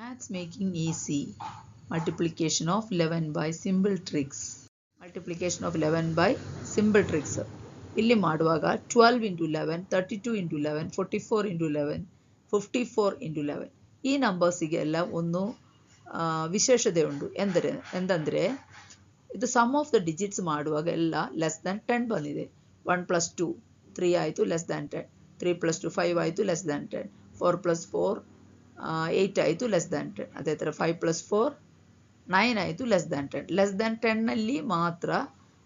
Maths making easy. Multiplication of 11 by simple tricks. Multiplication of 11 by simple tricks. ಇಲ್ಲಿ ಮಾಡುವಾಗ 12 into 11, 32 into 11, 44 into 11, 54 into 11. ಈ ನಂಬರ್ಸಿಗೆ ಎಲ್ಲ ಒಂದು ವಿಶೇಷತೆ ಉಂಟು. ಎಂದಂದರೆ ಇದು ಸಮ್ ಆಫ್ ದ ಡಿಜಿಟ್ಸ್ ಮಾಡುವಾಗ ಎಲ್ಲ ಲೆಸ್ ದ್ಯಾನ್ 10 ಬಂದಿದೆ. 1 + 2 3 ಆಯಿತು, ಲೆಸ್ ದ್ಯಾನ್ 10. 3 + 2 5 ಆಯಿತು, ಲೆಸ್ ದ್ಯಾನ್ 10. 4 + 4 8 ಆಯಿತು, ಲೆಸ್ ದ್ಯಾನ್ 10. ಅದೇ ಥರ 5 + 4 9 ಆಯಿತು, ಲೆಸ್ ದ್ಯಾನ್ 10. ಲೆಸ್ ದ್ಯಾನ್ 10ನಲ್ಲಿ ಮಾತ್ರ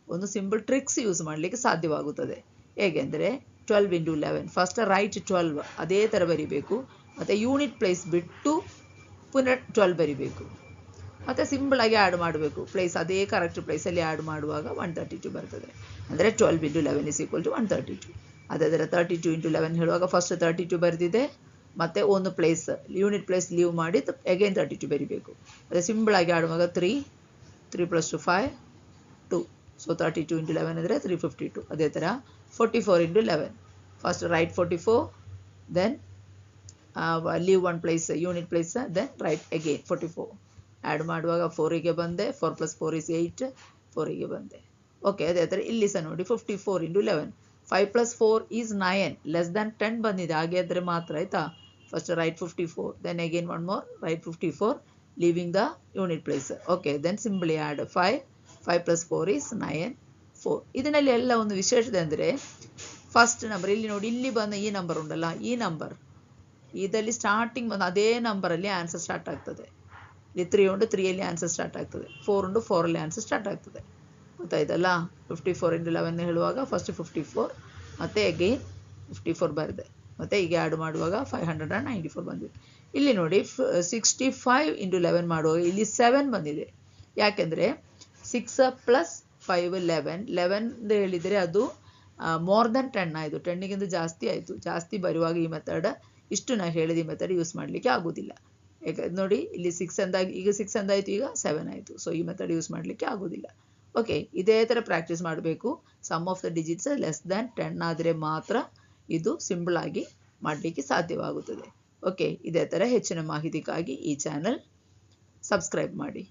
ಒಂದು ಸಿಂಪಲ್ ಟ್ರಿಕ್ಸ್ ಯೂಸ್ ಮಾಡಲಿಕ್ಕೆ ಸಾಧ್ಯವಾಗುತ್ತದೆ. ಹೇಗೆಂದರೆ 12 into 11 ಫಸ್ಟ್ ರೈಟ್ 12 ಅದೇ ಥರ ಬರಿಬೇಕು, ಮತ್ತು ಯೂನಿಟ್ ಪ್ಲೇಸ್ ಬಿಟ್ಟು ಪುನಃ 12 ಬರಿಬೇಕು, ಮತ್ತು ಸಿಂಪಲಾಗಿ ಆ್ಯಡ್ ಮಾಡಬೇಕು. ಪ್ಲೇಸ್ ಅದೇ ಕರೆಕ್ಟ್ ಪ್ಲೇಸಲ್ಲಿ ಆ್ಯಡ್ ಮಾಡುವಾಗ 132 ಬರ್ತದೆ. ಅಂದರೆ 12 into 11 = 132. ಅದೇ ಥರ 32 into 11 ಹೇಳುವಾಗ ಫಸ್ಟ್ 32 ಬರೆದಿದೆ, ಮತ್ತು ಒಂದು ಪ್ಲೇಸ್ ಯೂನಿಟ್ ಪ್ಲೇಸ್ ಲೀವ್ ಮಾಡಿ ಅಗೇನ್ 32 ಬರಿಬೇಕು. ಅದೇ ಸಿಂಪಲಾಗಿ ಆಡುವಾಗ 3 + 2 5 2. ಸೊ 32 into 11 ಅಂದರೆ 352. ಅದೇ ಥರ 44 into 11 first write 44, then leave one place unit place, then write again 44. Add ಮಾಡುವಾಗ 4ಗೆ ಬಂದೆ, 4 + 4 = 8, 4ಗೆ ಬಂದೆ. ಓಕೆ, ಅದೇ ಥರ ಇಲ್ಲಿ ಸಹ ನೋಡಿ 54 into 11. 5 + 4 = 9, ಲೆಸ್ ದ್ಯಾನ್ 10 ಬಂದಿದೆ, ಹಾಗೆ ಆದರೆ ಮಾತ್ರ ಆಯಿತಾ. First write 54, then again one more write 54, leaving the unit place. Okay, then simply add 5 + 4 = 9 4. ಇದರಲ್ಲಿ ಎಲ್ಲ ಒಂದು ವಿಶೇಷತೆ ಅಂದರೆ ಫಸ್ಟ್ ನಂಬರ್ ಇಲ್ಲಿ ನೋಡಿ, ಇಲ್ಲಿ ಬಂದ ಈ ನಂಬರ್ ಉಂಟಲ್ಲ, ಈ ನಂಬರ್ ಇದರಲ್ಲಿ ಸ್ಟಾರ್ಟಿಂಗ್ ಬಂದು ಅದೇ ನಂಬರಲ್ಲಿ ಆನ್ಸರ್ ಸ್ಟಾರ್ಟ್ ಆಗ್ತದೆ. ಇಲ್ಲಿ 3 ಉಂಟು, 3ಯಲ್ಲಿ ಆನ್ಸರ್ ಸ್ಟಾರ್ಟ್ ಆಗ್ತದೆ. 4 ಉಂಟು, 4ರಲ್ಲಿ ಆನ್ಸರ್ ಸ್ಟಾರ್ಟ್ ಆಗ್ತದೆ. ಗೊತ್ತಾಯ್ತಲ್ಲ. 54 into 11 ಹೇಳುವಾಗ ಫಸ್ಟ್ 54, ಮತ್ತು ಅಗೈನ್ 54 ಬರೆದೆ, ಮತ್ತು ಈಗ ಆ್ಯಡ್ ಮಾಡುವಾಗ 594 ಬಂದಿದೆ. ಇಲ್ಲಿ ನೋಡಿ 65 into 11 ಮಾಡುವಾಗ ಇಲ್ಲಿ 7 ಬಂದಿದೆ. ಯಾಕೆಂದರೆ 6 + 5 11 11 ಹೇಳಿದರೆ ಅದು ಮೋರ್ ದೆನ್ 10 ಆಯಿತು, 10ಗಿಂತ ಜಾಸ್ತಿ ಆಯಿತು. ಜಾಸ್ತಿ ಬರುವಾಗ ಈ ಮೆಥಡ್, ಇಷ್ಟು ನಾನು ಹೇಳಿದ ಈ ಮೆಥಡ್ ಯೂಸ್ ಮಾಡಲಿಕ್ಕೆ ಆಗೋದಿಲ್ಲ. ಯಾಕಂದ್ರೆ ನೋಡಿ ಇಲ್ಲಿ 6 ಅಂದಾಗಿ ಈಗ 6 ಅಂದಾಯಿತು, ಈಗ 7 ಆಯಿತು. ಸೊ ಈ ಮೆಥಡ್ ಯೂಸ್ ಮಾಡಲಿಕ್ಕೆ ಆಗೋದಿಲ್ಲ. ಓಕೆ, ಇದೇ ಥರ ಪ್ರಾಕ್ಟೀಸ್ ಮಾಡಬೇಕು. Sum of the digits less than 10 ಆದರೆ ಮಾತ್ರ ಇದು ಸಿಂಪಲ್ ಆಗಿ ಮಾಡಲಿಕ್ಕೆ ಸಾಧ್ಯವಾಗುತ್ತದೆ. ಓಕೆ, ಇದೇ ಥರ ಹೆಚ್ಚಿನ ಮಾಹಿತಿಗಾಗಿ ಈ ಚಾನಲ್ ಸಬ್ಸ್ಕ್ರೈಬ್ ಮಾಡಿ.